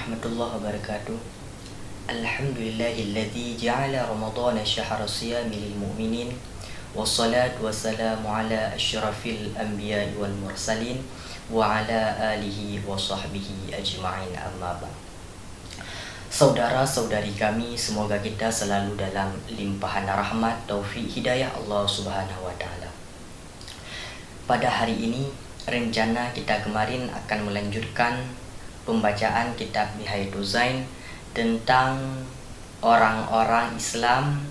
warahmatullahi wabarakatuh. Alhamdulillahilladzi ja'ala Ramadhana syahra siyami lil mu'minin. Wassalatu wassalamu ala asyrafil anbiya'i wal mursalin wa ala alihi wa sahbihi ajma'in, amma ba'd. Saudara-saudari kami, semoga kita selalu dalam limpahan rahmat, taufik, hidayah Allah Subhanahu wa taala. Pada hari ini, rencana kita kemarin akan melanjutkan pembacaan kitab Nihayatul Zain tentang orang-orang Islam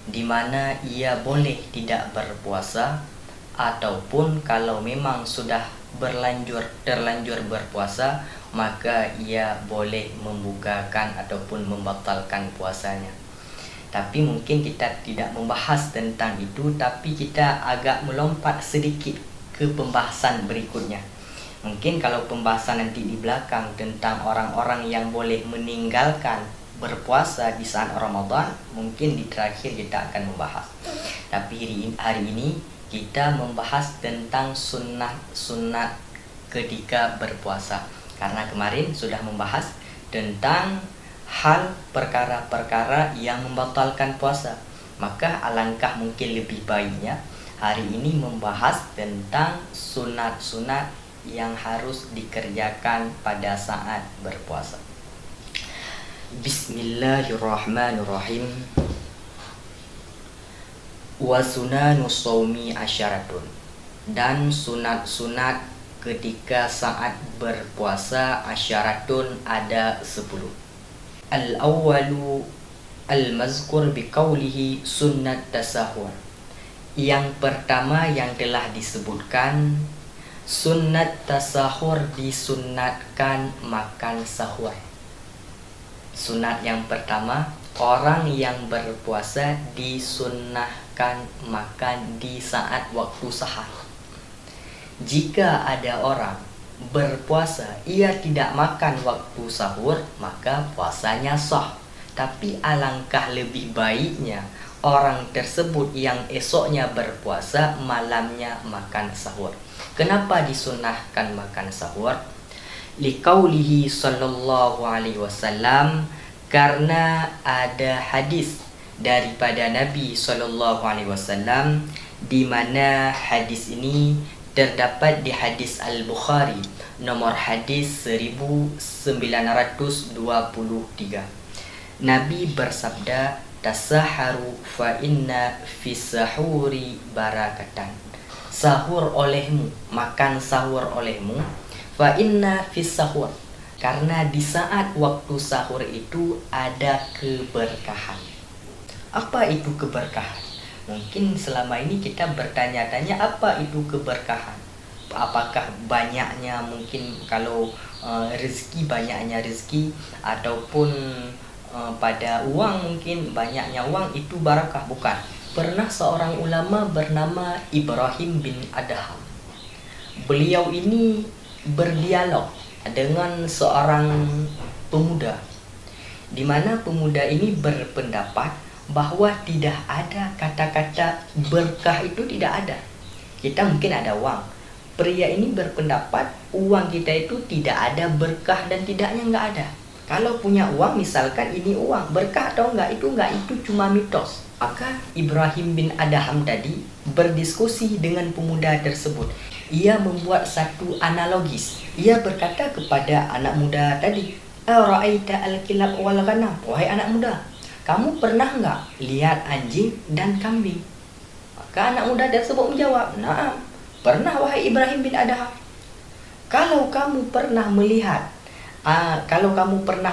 di mana ia boleh tidak berpuasa, ataupun kalau memang sudah terlanjur berpuasa, maka ia boleh membukakan ataupun membatalkan puasanya. Tapi mungkin kita tidak membahas tentang itu, tapi kita agak melompat sedikit ke pembahasan berikutnya. Mungkin kalau pembahasan nanti di belakang tentang orang-orang yang boleh meninggalkan berpuasa di saat Ramadan, mungkin di terakhir kita akan membahas. Tapi hari ini kita membahas tentang sunnah ketika berpuasa. Karena kemarin sudah membahas tentang hal perkara-perkara yang membatalkan puasa. Maka alangkah mungkin lebih baiknya hari ini membahas tentang sunat-sunat yang harus dikerjakan pada saat berpuasa. Bismillahirrahmanirrahim. Wa sunanus shaumi asyaratun. Dan sunat-sunat ketika saat berpuasa asyaratun ada 10. Al-awwalu al-mazkur biqaulihi sunnat tasahur. Yang pertama yang telah disebutkan, sunnat tasahur, disunnatkan makan sahur. Sunat yang pertama, orang yang berpuasa disunnahkan makan di saat waktu sahur. Jika ada orang berpuasa ia tidak makan waktu sahur, maka puasanya sah. Tapi alangkah lebih baiknya orang tersebut yang esoknya berpuasa malamnya makan sahur. Kenapa disunnahkan makan sahur? Liqaulihi sallallahu alaihi wasallam, karena ada hadis daripada Nabi sallallahu alaihi wasallam, di mana hadis ini terdapat di hadis Al-Bukhari nomor hadis 1923. Nabi bersabda, tasaharu fa inna fis sahuri barakatan. Sahur olehmu, makan sahur olehmu, fa inna fis sahur, karena di saat waktu sahur itu ada keberkahan. Apa itu keberkahan? Mungkin selama ini kita bertanya-tanya apa itu keberkahan. Apakah banyaknya, mungkin kalau rezeki, banyaknya rezeki, ataupun pada uang, mungkin banyaknya uang itu barakah? Bukan. Pernah seorang ulama bernama Ibrahim bin Adham. Beliau ini berdialog dengan seorang pemuda, di mana pemuda ini berpendapat bahwa tidak ada kata-kata berkah, itu tidak ada. Kita mungkin ada uang. Pria ini berpendapat uang kita itu tidak ada berkah dan tidaknya enggak ada. Kalau punya uang, misalkan ini uang, berkah atau enggak, itu cuma mitos. Maka Ibrahim bin Adham tadi berdiskusi dengan pemuda tersebut. Ia membuat satu analogis. Ia berkata kepada anak muda tadi, "Ara'aita al-kilab wal ghanam?" Wahai anak muda, kamu pernah enggak lihat anjing dan kambing? Maka anak muda tersebut menjawab, "Na'am, pernah wahai Ibrahim bin Adham." Kalau kamu pernah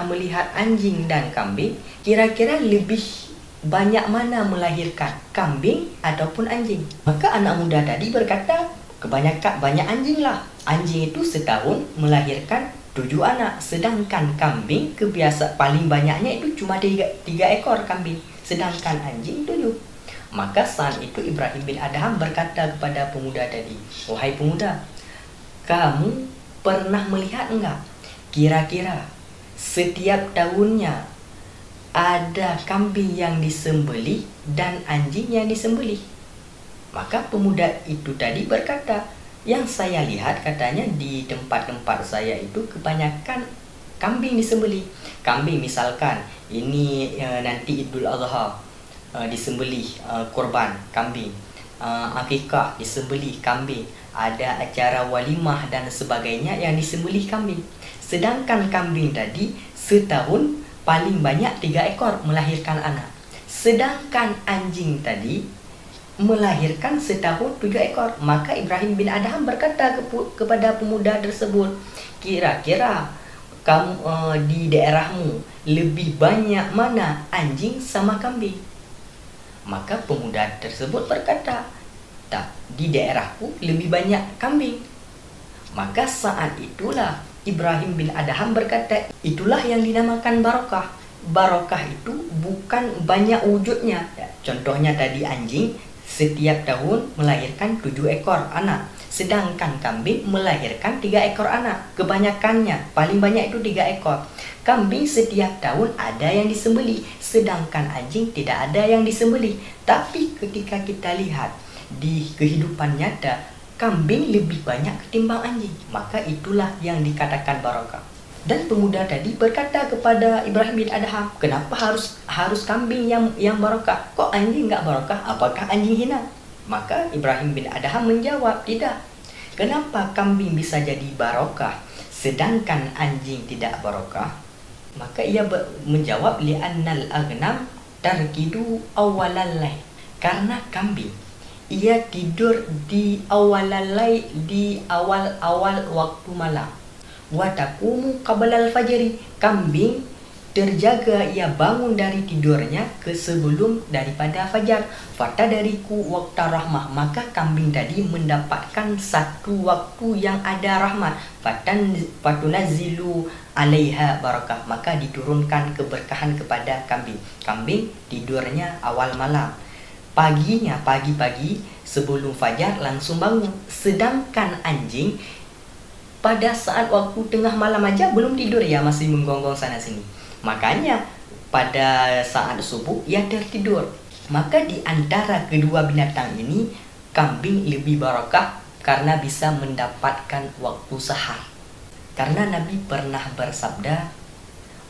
melihat anjing dan kambing, kira-kira lebih banyak mana melahirkan, kambing ataupun anjing? Maka anak muda tadi berkata, banyak anjing lah. Anjing itu setahun melahirkan 7 anak, sedangkan kambing paling banyaknya itu cuma 3 ekor kambing, sedangkan anjing 7. Maka saat itu Ibrahim bin Adham berkata kepada pemuda tadi, "Wahai pemuda, kamu pernah melihat enggak, kira-kira setiap tahunnya ada kambing yang disembelih dan anjing yang disembelih?" Maka pemuda itu tadi berkata, "Yang saya lihat," katanya, "di tempat-tempat saya itu kebanyakan kambing disembelih. Kambing misalkan ini nanti Idul Adha, disembelih korban kambing, akikah disembelih kambing, ada acara walimah dan sebagainya yang disembelih kambing. Sedangkan kambing tadi setahun paling banyak 3 ekor melahirkan anak. Sedangkan anjing tadi melahirkan setahun 7 ekor. Maka Ibrahim bin Adham berkata kepada pemuda tersebut, kira-kira kamu di daerahmu lebih banyak mana anjing sama kambing? Maka pemuda tersebut berkata, tak, di daerahku lebih banyak kambing. Maka saat itulah Ibrahim bin Adham berkata, itulah yang dinamakan barokah. Barokah itu bukan banyak wujudnya. Contohnya tadi anjing setiap tahun melahirkan 7 ekor anak. Sedangkan kambing melahirkan 3 ekor anak. Kebanyakannya, paling banyak itu 3 ekor. Kambing setiap tahun ada yang disembelih, sedangkan anjing tidak ada yang disembelih. Tapi ketika kita lihat di kehidupan nyata, kambing lebih banyak ketimbang anjing. Maka itulah yang dikatakan barokah. Dan pemuda tadi berkata kepada Ibrahim bin Adham, kenapa harus kambing yang barokah? Kok anjing nggak barokah? Apakah anjing hina? Maka Ibrahim bin Adham menjawab, tidak. Kenapa kambing bisa jadi barokah sedangkan anjing tidak barokah? Maka ia menjawab, li'annal aghnam tarkidu awalal lail. Karena kambing ia tidur di awalal lail, di awal-awal waktu malam. Wa taqumu qablal fajri. Kambing terjaga, ia bangun dari tidurnya ke sebelum daripada fajar. Fatadariku waqta rahmah. Maka kambing tadi mendapatkan satu waktu yang ada rahmat. Fatunazzilu alaiha barakah. Maka diturunkan keberkahan kepada kambing. Kambing tidurnya awal malam, paginya pagi-pagi sebelum fajar langsung bangun. Sedangkan anjing pada saat waktu tengah malam aja belum tidur, ya masih menggonggong sana sini. Makanya pada saat subuh ia tertidur. Maka di antara kedua binatang ini, kambing lebih barakah karena bisa mendapatkan waktu sahar. Karena Nabi pernah bersabda,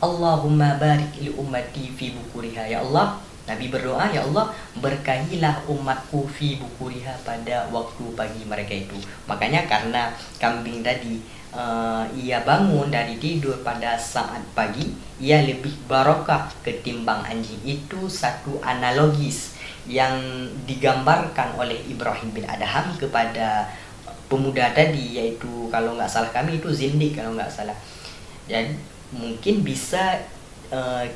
Allahumma barik li ummati fi bukuriha. Ya Allah, Nabi berdoa, ya Allah, berkahilah umatku fi bukuriha, pada waktu pagi mereka itu. Makanya karena kambing tadi ia bangun dari tidur pada saat pagi, ia lebih barokah ketimbang anjing. Itu satu analogis yang digambarkan oleh Ibrahim bin Adham kepada pemuda tadi, yaitu kalau nggak salah kami itu zindik kalau nggak salah. Dan mungkin bisa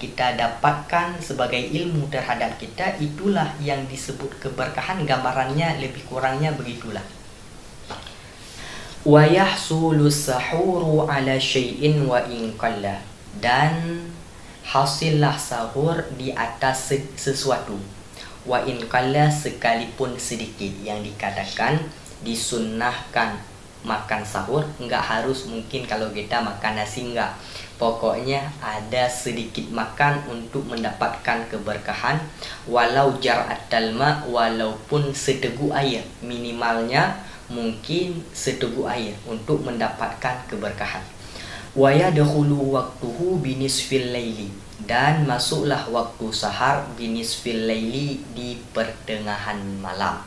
kita dapatkan sebagai ilmu terhadap kita. Itulah yang disebut keberkahan. Gambarannya lebih kurangnya begitulah. Wa yahsulu sahuru ala syai'in wa in qalla. Dan hasillah sahur di atas sesuatu. Wa in qalla, sekalipun sedikit. Yang dikatakan disunnahkan makan sahur, enggak harus mungkin kalau kita makan nasi, enggak. Pokoknya ada sedikit makan untuk mendapatkan keberkahan. Walau jar'atal ma, walaupun seteguk air, minimalnya mungkin seteguk air untuk mendapatkan keberkahan. Wa yadkhulu waqtuhu binisfil laili, dan masuklah waktu sahar binisfil laili, di pertengahan malam.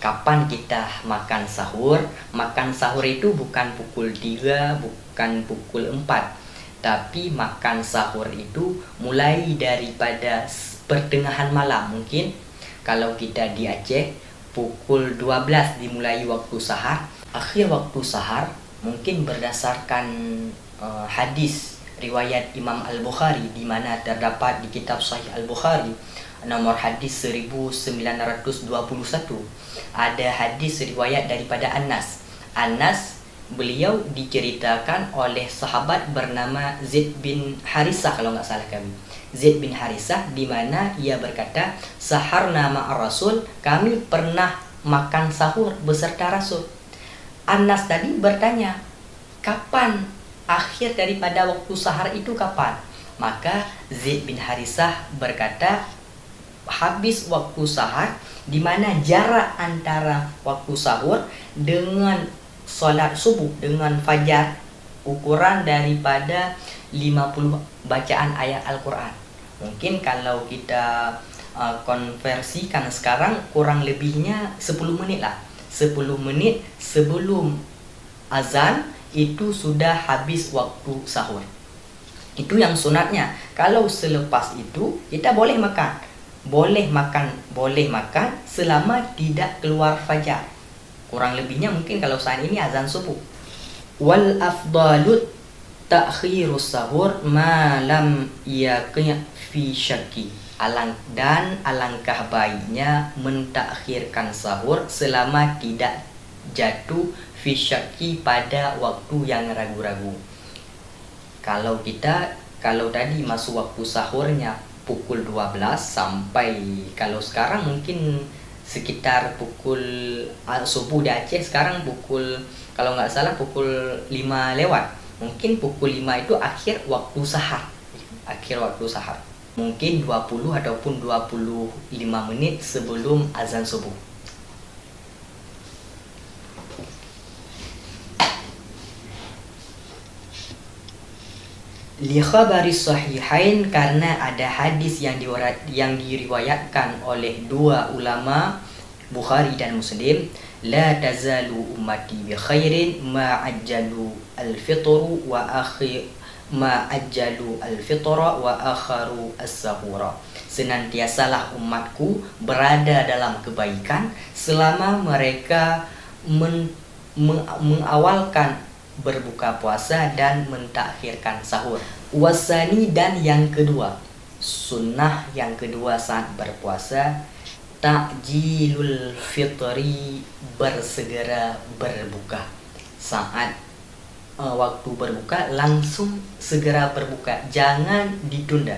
Kapan kita makan sahur? Makan sahur itu bukan pukul 3, bukan pukul 4. Tapi makan sahur itu mulai daripada pertengahan malam. Mungkin kalau kita di Aceh pukul 12 dimulai waktu sahar. Akhir waktu sahar mungkin berdasarkan hadis riwayat Imam Al-Bukhari, di mana terdapat di kitab Sahih Al-Bukhari nomor hadis 1921. Ada hadis riwayat daripada Anas. Beliau diceritakan oleh sahabat bernama Zaid bin Harisah kalau nggak salah kami. Zaid bin Harisah, di mana ia berkata, saharna ma'ar Rasul, kami pernah makan sahur beserta Rasul. Anas tadi bertanya, kapan akhir daripada waktu sahar itu kapan? Maka Zaid bin Harisah berkata, habis waktu sahar, di mana jarak antara waktu sahur dengan solat subuh dengan fajar ukuran daripada 50 bacaan ayat Al-Quran. Mungkin kalau kita konversikan sekarang kurang lebihnya 10 menit lah. 10 menit sebelum azan itu sudah habis waktu sahur. Itu yang sunatnya. Kalau selepas itu kita boleh makan. Boleh makan selama tidak keluar fajar. Kurang lebihnya mungkin kalau saat ini azan subuh. Wal afdalut ta'khirus sahur ma lam yaqi' fi syakki. Alangkah baiknya mentakhirkan sahur selama tidak jatuh fi syakki pada waktu yang ragu-ragu. Kalau tadi masuk waktu sahurnya pukul 12 sampai kalau sekarang mungkin sekitar pukul subuh di Aceh sekarang kalau nggak salah pukul 5 lewat. Mungkin pukul 5 itu akhir waktu sahar. Mungkin 20 ataupun 25 menit sebelum azan subuh. Li khabari sahihain, karena ada hadis yang diriwayatkan oleh dua ulama Bukhari dan Muslim, la tazalu ummati bi khairin ma ajjalu al-fitru wa akharu as-sahura. Senantiasalah umatku berada dalam kebaikan selama mereka mengawalkan berbuka puasa dan mentakhirkan sahur. Wasani, dan yang kedua, sunnah yang kedua saat berpuasa, ta'jilul fitri, bersegera berbuka. Saat waktu berbuka langsung segera berbuka, jangan ditunda.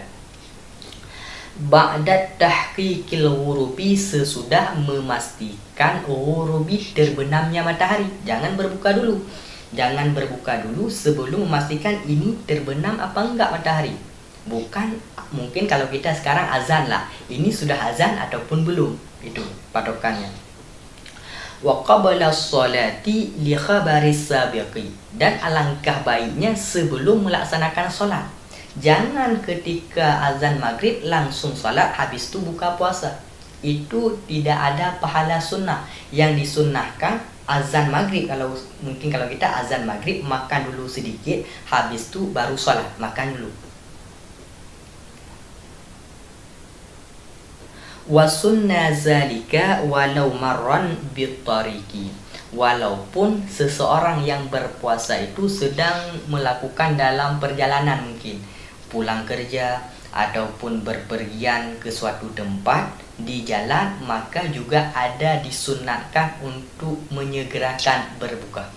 Ba'da tahqiqil ghurubi, sesudah memastikan ghurubi terbenamnya matahari. Jangan berbuka dulu sebelum memastikan ini terbenam apa enggak matahari. Bukan mungkin kalau kita sekarang azan lah, ini sudah azan ataupun belum, itu patokannya. Wa qabla sholati li khabaris sabiqi, dan alangkah baiknya sebelum melaksanakan sholat. Jangan ketika azan maghrib langsung sholat habis itu buka puasa. Itu tidak ada pahala sunnah. Yang disunnahkan azan maghrib, kalau kita azan maghrib makan dulu sedikit, habis itu baru sholat, makan dulu. Wa sunna zalika walau marran bitariqi, walaupun seseorang yang berpuasa itu sedang melakukan dalam perjalanan, mungkin pulang kerja ataupun berpergian ke suatu tempat di jalan, maka juga ada disunatkan untuk menyegerakan berbuka.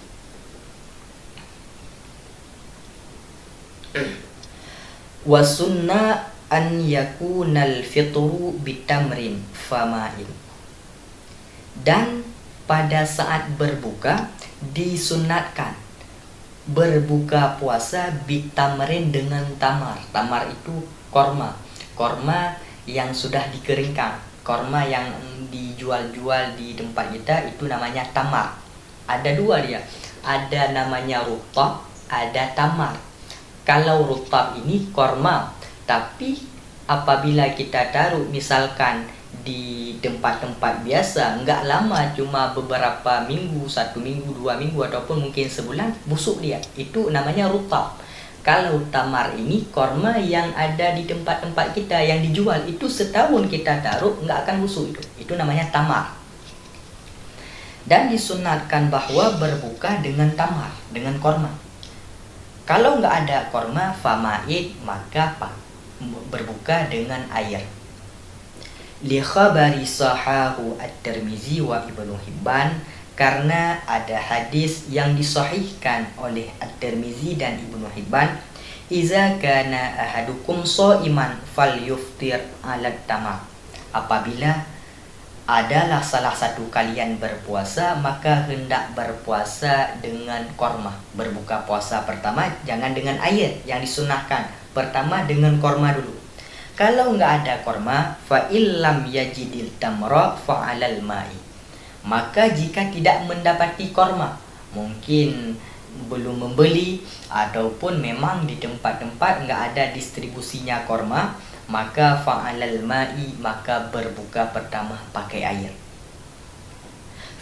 Wa sunna an yakunal fitru bitamrin fama'in, dan pada saat berbuka disunatkan berbuka puasa bitamrin dengan tamar. Tamar itu korma yang sudah dikeringkan. Korma yang dijual-jual di tempat kita itu namanya tamar. Ada dua dia, ada namanya rutab, ada tamar. Kalau rutab ini korma, tapi apabila kita taruh misalkan di tempat-tempat biasa, enggak lama, cuma beberapa minggu, 1 minggu, 2 minggu, ataupun mungkin sebulan, busuk dia. Itu namanya rutab. Kalau tamar ini korma yang ada di tempat-tempat kita yang dijual, itu setahun kita taruh enggak akan busuk itu namanya tamar. Dan disunatkan bahwa berbuka dengan tamar, dengan korma. Kalau enggak ada korma, fama'id, maka berbuka dengan air. Li khabari sahahu at-Tirmizi wa Ibnu Hibban, karena ada hadis yang disahihkan oleh At-Tirmizi dan Ibnu Hibban, iza kana ahadukum shaiman falyuftir 'ala tamar, apabila adalah salah satu kalian berpuasa, maka hendak berpuasa dengan korma. Berbuka puasa pertama jangan dengan air, yang disunahkan pertama dengan korma dulu. Kalau nggak ada korma, fa illam yajidil tamra fa 'alal ma'i, maka jika tidak mendapati korma, mungkin belum membeli, ataupun memang di tempat-tempat nggak ada distribusinya korma, maka fa'alal ma'i, maka berbuka pertama pakai air.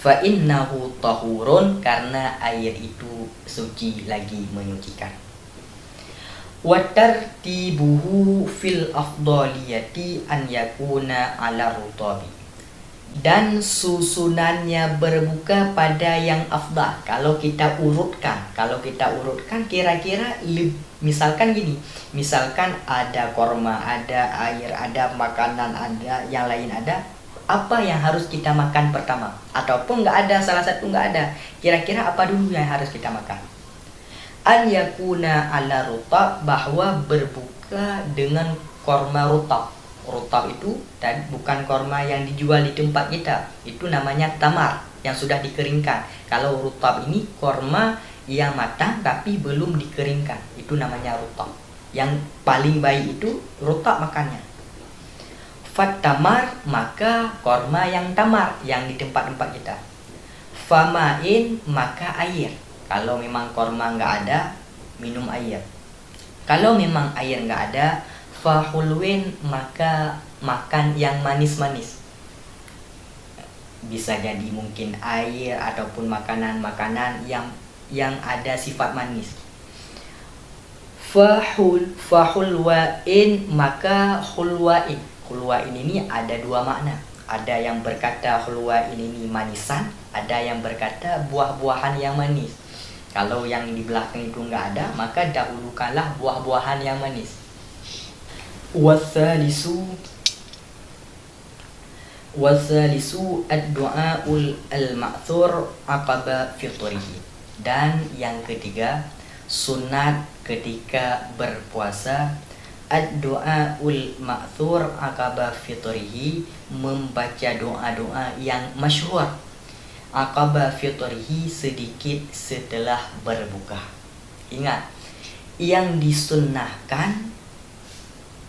Fa innahu tahurun, karena air itu suci lagi menyucikan. Wa tartibuhu fil afdaliyati an yakuna ala rutabi, dan susunannya berbuka pada yang afdal. Kalau kita urutkan kira-kira misalkan gini, misalkan ada korma, ada air, ada makanan, ada yang lain, ada apa yang harus kita makan pertama, ataupun nggak ada, salah satu nggak ada, kira-kira apa dulu yang harus kita makan? An yakuna ala rutab, bahwa berbuka dengan korma rutab. Rutab itu dan bukan korma yang dijual di tempat kita, itu namanya tamar yang sudah dikeringkan. Kalau rutab ini korma yang matang tapi belum dikeringkan, itu namanya rutab. Yang paling baik itu rutab makannya. Fat tamar, maka korma yang tamar yang di tempat-tempat kita. Famain, maka air. Kalau memang korma nggak ada, minum air. Kalau memang air nggak ada, fahulwin, maka makan yang manis-manis. Bisa jadi mungkin air ataupun makanan-makanan yang ada sifat manis. Fahulwain, maka hulwain. Hulwain ini ada dua makna. Ada yang berkata hulwain ini manisan, ada yang berkata buah-buahan yang manis. Kalau yang di belakang itu nggak ada, maka dahulukanlah buah-buahan yang manis. Wasalisu ad-du'aul al-ma'thur aqaba fitrihi, dan yang ketiga sunat ketika berpuasa ad-du'aul ma'thur aqaba fitrihi, membaca doa-doa yang masyhur aqaba fitrihi, sedikit setelah berbuka. Ingat, yang disunnahkan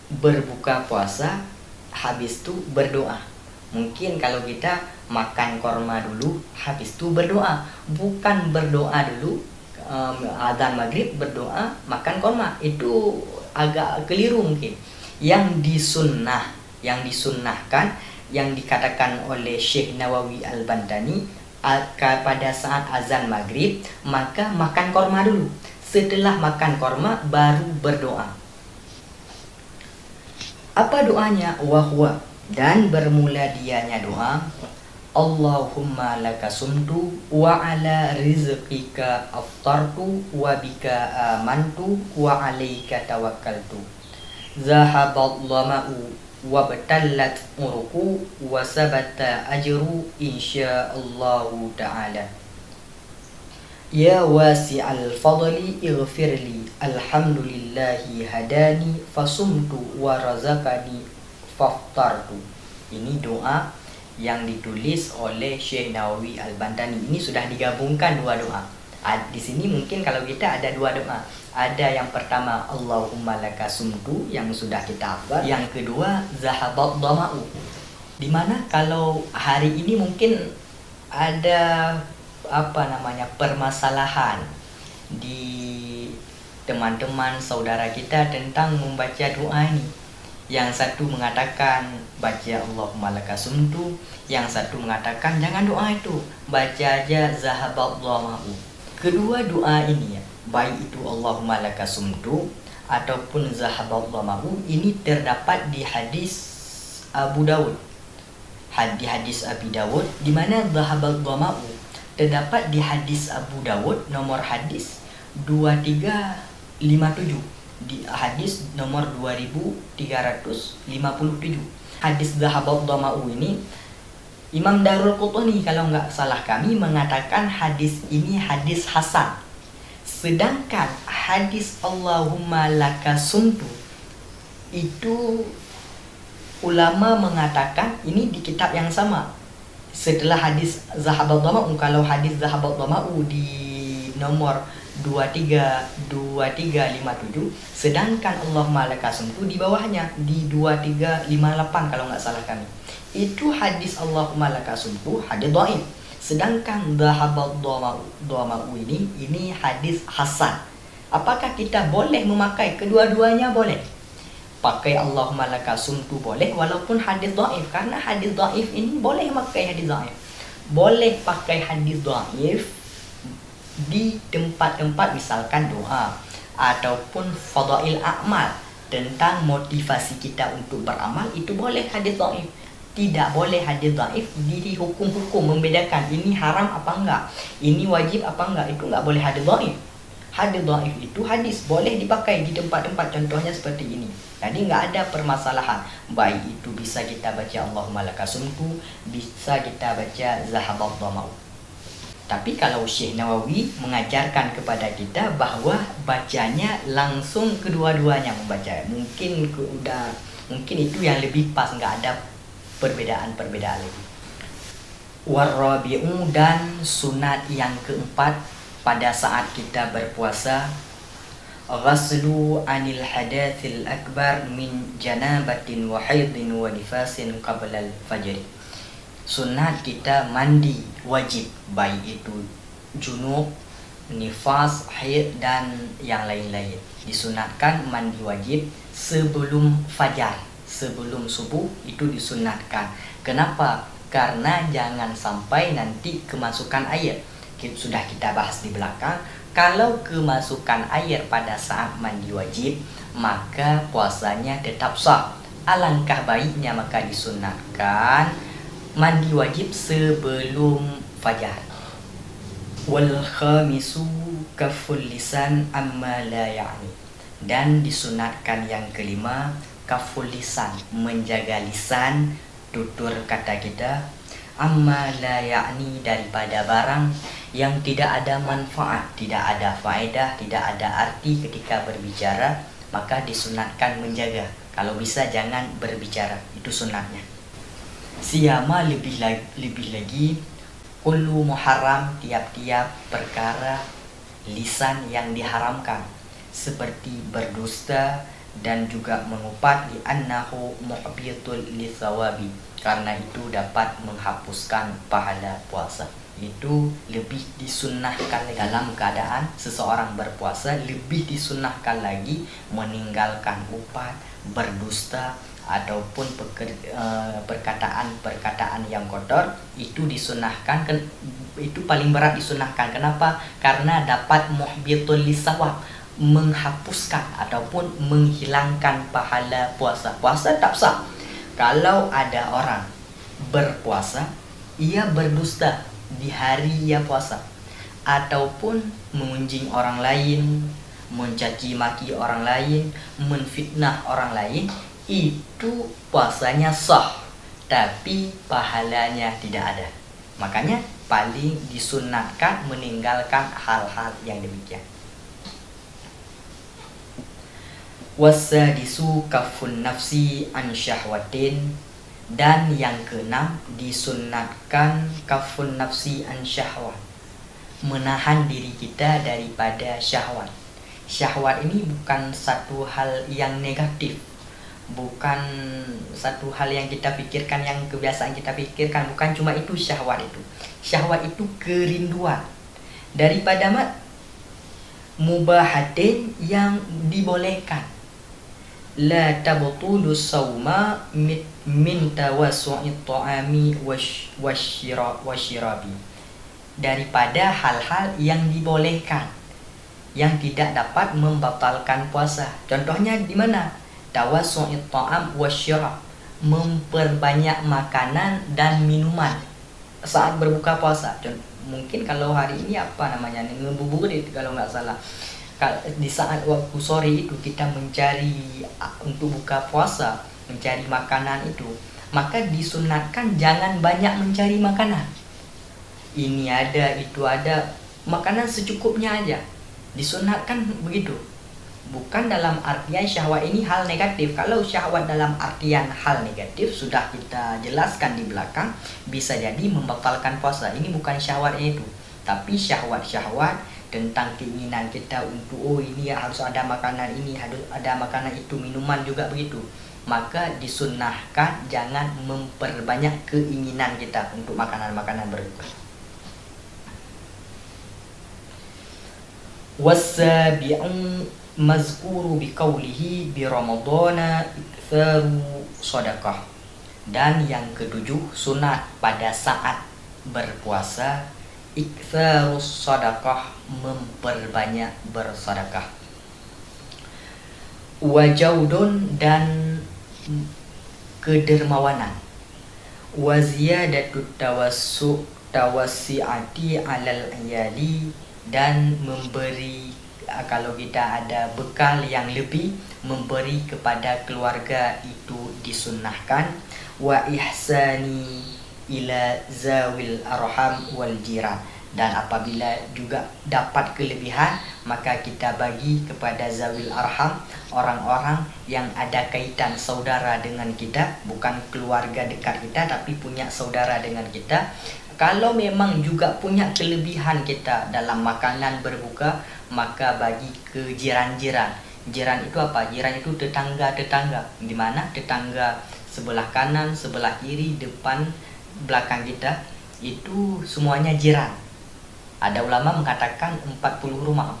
berbuka puasa habis itu berdoa. Mungkin kalau kita makan korma dulu, habis itu berdoa, bukan berdoa dulu azan maghrib berdoa makan korma, itu agak keliru mungkin. Yang disunnahkan, yang dikatakan oleh Syekh Nawawi Al-Bantani, pada saat azan maghrib maka makan korma dulu, setelah makan korma baru berdoa. Apa doanya? Wahwa, dan bermula dianya doa, Allahumma laka sumtu wa ala rizqika aftartu wa bika amantu wa alaika tawakkaltu. Zahabat lama'u wa batallat uruku wa sabata ajru insyaallahu ta'ala. Ya wasi'al fadli ighfirli, alhamdulillahi hadani fasumtu wa razaqani faftartu. Ini doa yang ditulis oleh Syekh Nawawi Al-Bantani. Ini sudah digabungkan dua doa. Di sini mungkin kalau kita ada dua doa. Ada yang pertama Allahumma laka sumtu yang sudah kita hafal. Yang kedua zahabat dhama'u. Dimana kalau hari ini mungkin ada permasalahan di teman-teman saudara kita tentang membaca doa ini. Yang satu mengatakan baca Allahumma laka sumtu, yang satu mengatakan jangan doa itu, baca aja zahabat dhama'u. Kedua doa ini ya, baik itu Allahumma laka sumtu ataupun zahabat dhama'u, ini terdapat di hadis Abu Dawud. Di hadis Abi Dawud, di mana zahabat dhama'u terdapat di hadis Abu Dawud nomor hadis 2357, di hadis nomor 2357. Hadis zahabat dhama'u ini Imam Darul Qutni kalau nggak salah kami mengatakan hadis ini hadis hasan. Sedangkan hadis Allahumma laka sumtu itu ulama mengatakan ini di kitab yang sama. Setelah hadis zahabat dhama'u, kalau hadis zahabat dhama'u di nomor 2357, sedangkan Allahumma laka sumtu di bawahnya di 2358 kalau nggak salah kami. Itu hadis Allahumma laka sumtu hadis dhaif. Sedangkan dhahabad dhama'u ini hadis hasan. Apakah kita boleh memakai kedua-duanya? Boleh. Pakai Allahumma lakasumtu boleh walaupun hadis dhaif, karena hadis dhaif ini boleh pakai hadis dhaif. Boleh pakai hadis dhaif di tempat-tempat misalkan doa ataupun fadail a'mal, tentang motivasi kita untuk beramal, itu boleh hadis dhaif. Tidak boleh hadis dhaif di hukum-hukum membedakan ini haram apa enggak, ini wajib apa enggak, itu enggak boleh hadis dhaif. Hadis dhaif itu hadis boleh dipakai di tempat-tempat, contohnya seperti ini. Jadi nggak ada permasalahan. Baik itu bisa kita baca Allahumma lakasumtu, bisa kita baca zahabad dhama'u. Tapi kalau Syekh Nawawi mengajarkan kepada kita bahwa bacanya langsung kedua-duanya membaca. Mungkin itu yang lebih pas, nggak ada perbedaan lagi. Warabi'u, dan sunat yang keempat pada saat kita berpuasa, ghaslu anil hadathil akbar min janabatin wa haidin wa nifasin qabla al-fajr. Sunat kita mandi wajib, baik itu junub, nifas, haid dan yang lain-lain. Disunatkan mandi wajib sebelum fajar, sebelum subuh itu disunatkan. Kenapa? Karena jangan sampai nanti kemasukan air. Sudah kita bahas di belakang, kalau kemasukan air pada saat mandi wajib, maka puasanya tetap sah. Alangkah baiknya maka disunatkan mandi wajib sebelum fajar. Wal khamisu kaful lisan amma la ya'ni. Dan disunatkan yang kelima, kaful lisan, menjaga lisan, tutur kata kita, amma la ya'ni, daripada barang yang tidak ada manfaat, tidak ada faedah, tidak ada arti ketika berbicara, maka disunatkan menjaga. Kalau bisa jangan berbicara, itu sunatnya. Siyama lebih lagi kullu muharram, tiap-tiap perkara lisan yang diharamkan, seperti berdusta dan juga mengupat, li annahu muhbitul lithawabi, karena itu dapat menghapuskan pahala puasa. Itu lebih disunnahkan dalam keadaan seseorang berpuasa, lebih disunnahkan lagi meninggalkan upat, berdusta ataupun perkataan yang kotor. Itu disunnahkan, itu paling berat disunnahkan. Kenapa? Karena dapat muhbitul lisawab, menghapuskan ataupun menghilangkan pahala puasa. Puasa tak sah kalau ada orang berpuasa ia berdusta di hari ia puasa, ataupun mengunjing orang lain, mencaci maki orang lain, menfitnah orang lain, itu puasanya sah tapi pahalanya tidak ada. Makanya paling disunatkan meninggalkan hal-hal yang demikian. Wasadisu kafun nafsi an syahwatin, dan yang keenam disunatkan kafun nafsi an syahwat, menahan diri kita daripada syahwat. Syahwat ini bukan satu hal yang negatif, bukan satu hal yang kita pikirkan, yang kebiasaan kita pikirkan, bukan cuma itu syahwat itu. Syahwat itu kerinduan daripada mubahatin yang dibolehkan. La tabtulu sawma min tawassu'it ta'ami wasyirabi, daripada hal-hal yang dibolehkan yang tidak dapat membatalkan puasa. Contohnya di mana? Tawassu'it ta'am wasyirab, memperbanyak makanan dan minuman saat berbuka puasa. Mungkin kalau hari ini apa namanya, ngebuburit kalau nggak salah. Di saat waktu sore itu kita mencari untuk buka puasa, mencari makanan itu, maka disunatkan jangan banyak mencari makanan. Ini ada, itu ada, makanan secukupnya aja. Disunatkan begitu. Bukan dalam artian syahwat ini hal negatif. Kalau syahwat dalam artian hal negatif sudah kita jelaskan di belakang, bisa jadi membatalkan puasa. Ini bukan syahwatnya itu, tapi syahwat-syahwat tentang keinginan kita untuk ini harus ada makanan ini, harus ada makanan itu, minuman juga begitu. Maka disunnahkan jangan memperbanyak keinginan kita untuk makanan-makanan berbuka. Wasabi'u mazkuru biqaulihi bi ramadana iktsaru shadaqah. Dan yang ketujuh, sunat pada saat berpuasa iktsaru shadaqah, memperbanyak bersedekah. Wajaudun, dan kedermawanan. Waziyadatu tawassi'ati alal iyali, dan memberi, kalau kita ada bekal yang lebih, memberi kepada keluarga itu disunnahkan. Wa ihsani ila zawil arham wal jiran, dan apabila juga dapat kelebihan maka kita bagi kepada zawil arham, orang-orang yang ada kaitan saudara dengan kita, bukan keluarga dekat kita tapi punya saudara dengan kita. Kalau memang juga punya kelebihan kita dalam makanan berbuka, maka bagi ke jiran-jiran. Jiran itu apa? Jiran itu tetangga-tetangga, di mana tetangga sebelah kanan, sebelah kiri, depan, belakang kita, itu semuanya jiran. Ada ulama mengatakan 40 rumah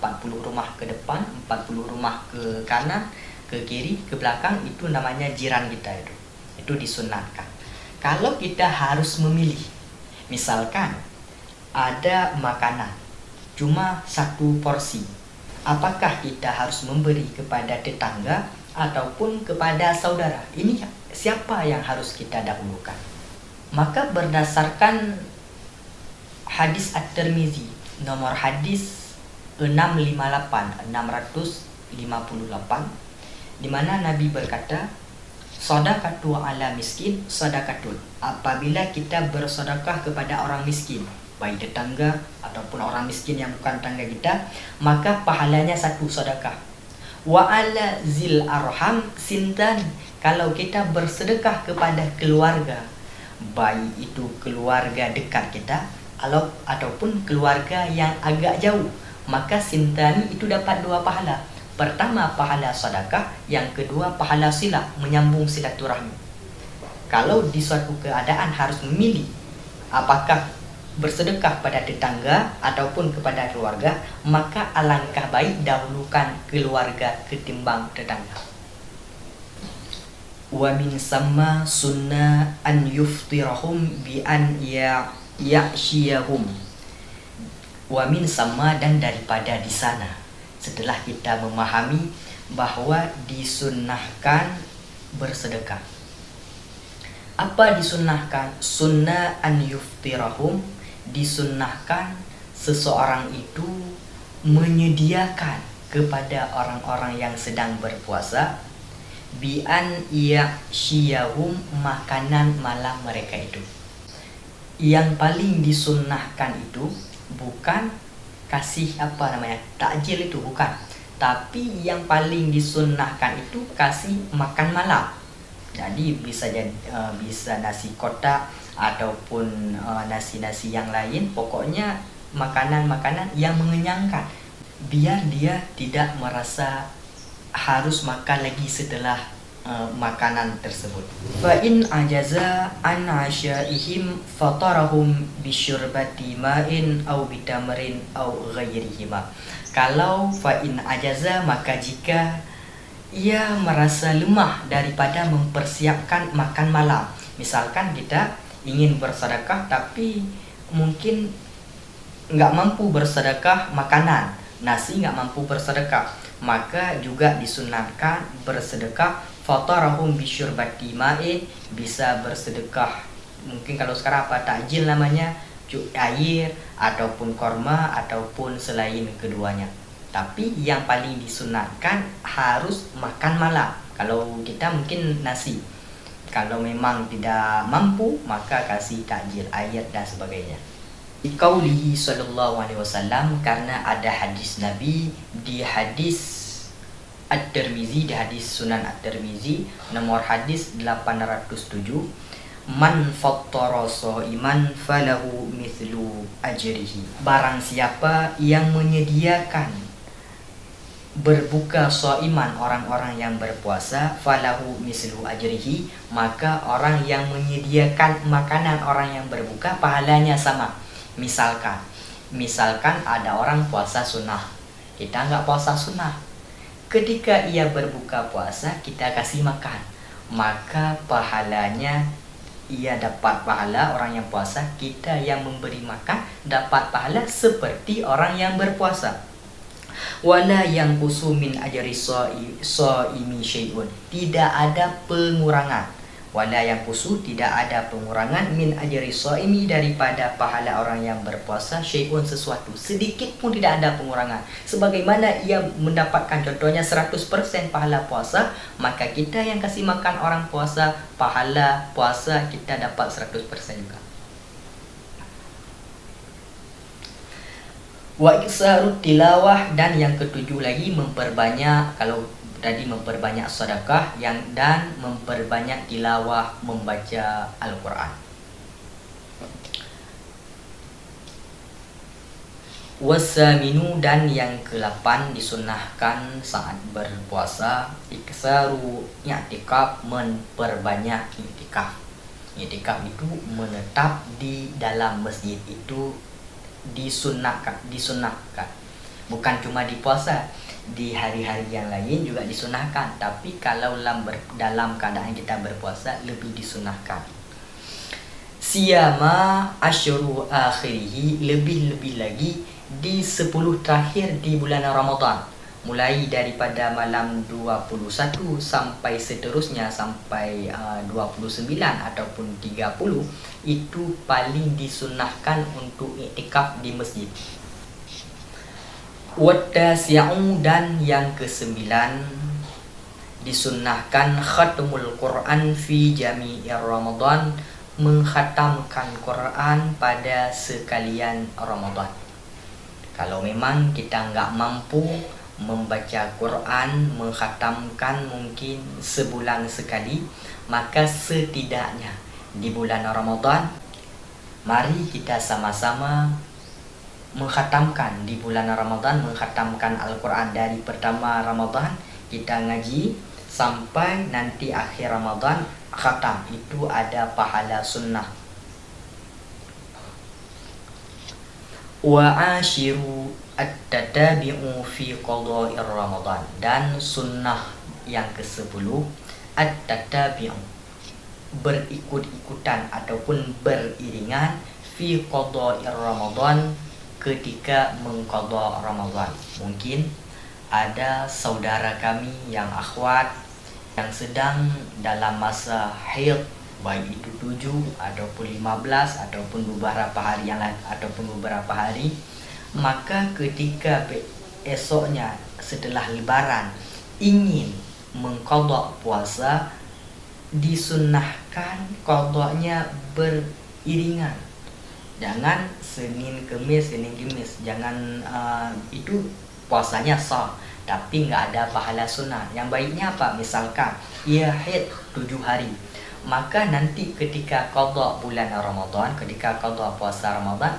ke depan, 40 rumah ke kanan, ke kiri, ke belakang, itu namanya jiran kita itu. Itu disunatkan. Kalau kita harus memilih, misalkan ada makanan cuma 1 porsi, apakah kita harus memberi kepada tetangga ataupun kepada saudara? Ini siapa yang harus kita dahulukan? Maka berdasarkan hadis At-Tirmizi nomor hadis 658 di mana Nabi berkata, sedekatu ala miskin sedekatul. Apabila kita bersedekah kepada orang miskin, baik tetangga ataupun orang miskin yang bukan tetangga kita, maka pahalanya 1 sedekah. Wa ala zil arham sintan. Kalau kita bersedekah kepada keluarga, baik itu keluarga dekat kita ataupun keluarga yang agak jauh, maka sintani itu dapat 2 pahala. Pertama pahala sedekah, yang kedua pahala silah, menyambung silaturahmi. Kalau di suatu keadaan harus memilih apakah bersedekah pada tetangga ataupun kepada keluarga, maka alangkah baik dahulukan keluarga ketimbang tetangga. Wa min samma sunnah an yuftirahum bi an ya'shiyahum. Wa min sama, dan daripada di sana, setelah kita memahami bahwa disunnahkan bersedekah. Apa disunnahkan? Sunnah an yuftirahum, disunnahkan seseorang itu menyediakan kepada orang-orang yang sedang berpuasa bi an ya'shiyahum, makanan malam mereka itu. Yang paling disunnahkan itu bukan kasih takjil, itu bukan, tapi yang paling disunnahkan itu kasih makan malam. Jadi bisa nasi kotak ataupun nasi-nasi yang lain, pokoknya makanan-makanan yang mengenyangkan, biar dia tidak merasa harus makan lagi setelah makanan tersebut. Fa in ajaza an asyaihim fatarahum bisyurbati ma'in aw bitamrin aw ghairihima. Kalau fa in ajaza, maka jika ia merasa lemah daripada mempersiapkan makan malam, misalkan kita ingin bersedekah tapi mungkin nggak mampu bersedekah makanan, nasi nggak mampu bersedekah, maka juga disunatkan bersedekah fatarahum bisyurbati ma'in, bisa bersedekah, mungkin kalau sekarang takjil namanya, air ataupun korma ataupun selain keduanya. Tapi yang paling disunatkan harus makan malam. Kalau kita mungkin nasi, kalau memang tidak mampu maka kasih takjil, air dan sebagainya. Di qaulihi sallallahu alaihi wasallam, karena ada hadis Nabi di hadis At-Tirmizi, di hadis Sunan At-Tirmizi nomor hadis 807, man fattara shaiman falahu mithlu ajrihi. Barang siapa yang menyediakan berbuka shaiman, orang-orang yang berpuasa, falahu mithlu ajrihi, maka orang yang menyediakan makanan orang yang berbuka pahalanya sama. Misalkan ada orang puasa sunnah, kita nggak puasa sunnah. Ketika ia berbuka puasa, kita kasih makan, maka pahalanya ia dapat pahala orang yang puasa, kita yang memberi makan dapat pahala seperti orang yang berpuasa. Wala yang kusumin ajari so'imi syai'un, tidak ada pengurangan. Wala yang kusu, tidak ada pengurangan min ajri shaimi, daripada pahala orang yang berpuasa, syai'un, sesuatu, sedikit pun tidak ada pengurangan. Sebagaimana ia mendapatkan contohnya 100% pahala puasa, maka kita yang kasih makan orang puasa, pahala puasa kita dapat 100% juga. Wa iksarut tilawah, dan yang ketujuh lagi memperbanyak, kalau tadi memperbanyak sedekah, dan memperbanyak tilawah, membaca Al-Quran. Wasaminu, dan yang ke-8 disunahkan saat berpuasa, iksaru i'tikaf, memperbanyak i'tikaf. I'tikaf itu menetap di dalam masjid, itu disunahkan. Bukan cuma di puasa, di hari-hari yang lain juga disunahkan, tapi kalau dalam keadaan kita berpuasa lebih disunahkan. Siyama asyuru akhirihi, lebih-lebih lagi di 10 terakhir di bulan Ramadan, mulai daripada malam 21 sampai seterusnya sampai 29 ataupun 30, itu paling disunahkan untuk i'tikaf di masjid. Wattasi'u, dan yang ke-9 disunahkan khatmul Quran fi jami'ir Ramadan, mengkhatamkan Quran pada sekalian Ramadan. Kalau memang kita nggak mampu membaca Quran, mengkhatamkan mungkin sebulan sekali, maka setidaknya di bulan Ramadan mari kita sama-sama mengkhatamkan di bulan Ramadan, mengkhatamkan Al-Quran dari pertama Ramadan kita ngaji sampai nanti akhir Ramadan khatam, itu ada pahala sunnah. Wa ashiru at-tatabi'u fi qada'ir Ramadan, dan sunnah yang ke-10 at-tatabi'u, berikut-ikutan ataupun beriringan fi qada'ir Ramadan, ketika mengqadha Ramadan. Mungkin ada saudara kami yang akhwat yang sedang dalam masa haid, baik itu 7 ataupun 15 ataupun beberapa hari yang lain ataupun beberapa hari, maka ketika esoknya setelah lebaran ingin mengqadha puasa, disunnahkan qadhanya beriringan. Jangan Senin Kemis, jangan itu puasanya sah tapi nggak ada pahala sunnah. Yang baiknya apa? Misalkan ia haid 7 hari, maka nanti ketika qadha bulan Ramadan, ketika qadha puasa Ramadan,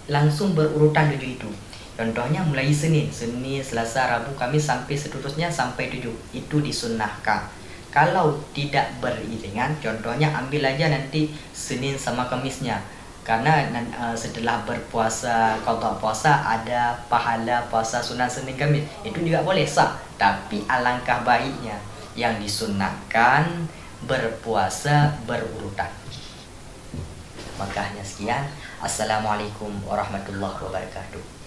langsung berurutan 7 itu. Contohnya mulai Senin, Selasa, Rabu, Kamis sampai seterusnya sampai 7, itu disunnahkan. Kalau tidak beriringan, contohnya ambil aja nanti Senin sama Kamisnya, karena setelah berpuasa qadha puasa ada pahala puasa sunat Senin Kamis, itu juga boleh sah, tapi alangkah baiknya yang disunnahkan berpuasa berurutan. Maka hanya sekian. Assalamualaikum warahmatullahi wabarakatuh.